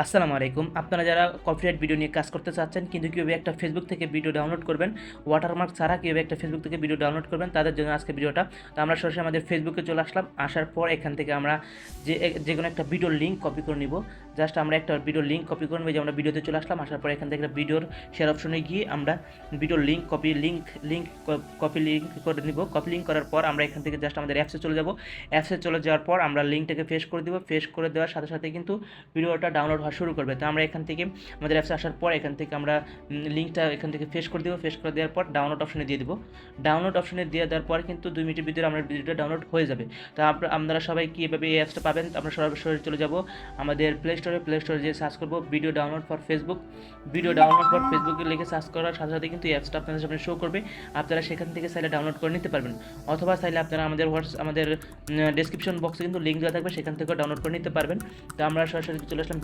আসসালামু আলাইকুম। আপনারা যারা কপিরাইট ভিডিও নিয়ে কাজ করতে চাচ্ছেন কিন্তু কীভাবে একটা ফেসবুক থেকে ভিডিও ডাউনলোড করবেন, ওয়াটারমার্ক ছাড়া কীভাবে একটা ফেসবুক থেকে ভিডিও ডাউনলোড করবেন, তাদের জন্য আজকে ভিডিওটা। তো আমরা সরাসরি আমাদের ফেসবুকে চলে আসলাম। আসার পর এখান থেকে আমরা যে কোনো একটা ভিডিওর লিঙ্ক কপি করে নিব। জাস্ট আমরা একটা ভিডিওর লিঙ্ক কপি করে নেব, যে আমরা ভিডিওতে চলে আসলাম। আসার পর এখান থেকে ভিডিওর শেয়ার অপশনে গিয়ে আমরা ভিডিওর লিঙ্ক কপি লিঙ্ক করে নিব। কপি লিঙ্ক করার পর আমরা এখান থেকে জাস্ট আমাদের অ্যাপসে চলে যাব। অ্যাপসে চলে যাওয়ার পর আমরা লিঙ্কটাকে পেস্ট করে দেবো। পেস্ট করে দেওয়ার সাথে সাথে কিন্তু ভিডিওটা ডাউনলোড হওয়া শুরু করবে। তো আমরা এখান থেকে আমাদের অ্যাপসে আসার পর এখান থেকে আমরা লিঙ্কটা এখান থেকে পেস্ট করে দেবো। পেস্ট করে দেওয়ার পর ডাউনলোড অপশনে দিয়ে দেবো। ডাউনলোড অপশনে দিয়ে দেওয়ার পর কিন্তু 2 মিনিটের ভিতরে আমরা ভিডিওটা ডাউনলোড হয়ে যাবে। তো আপনারা সবাই কীভাবে এই অ্যাপসটা পাবেন, আমরা সরাসরি চলে যাব আমাদের প্লে স্টোরে যে সার্চ করবো video download for Facebook. Video download for ফেসবুকে লিখে সার্চ করার সাথে সাথে কিন্তু এই অ্যাপসটা আপনাদের সামনে শো করবে। আপনারা সেখান থেকে চাইলে ডাউনলোড করে নিতে পারবেন, অথবা চাইলে আপনারা আমাদের ডেসক্রিপশন বক্সে কিন্তু লিঙ্ক দেওয়া থাকবে, সেখান থেকেও ডাউনলোড করে নিতে পারবেন। তো আমরা সরাসরি চলে আসলাম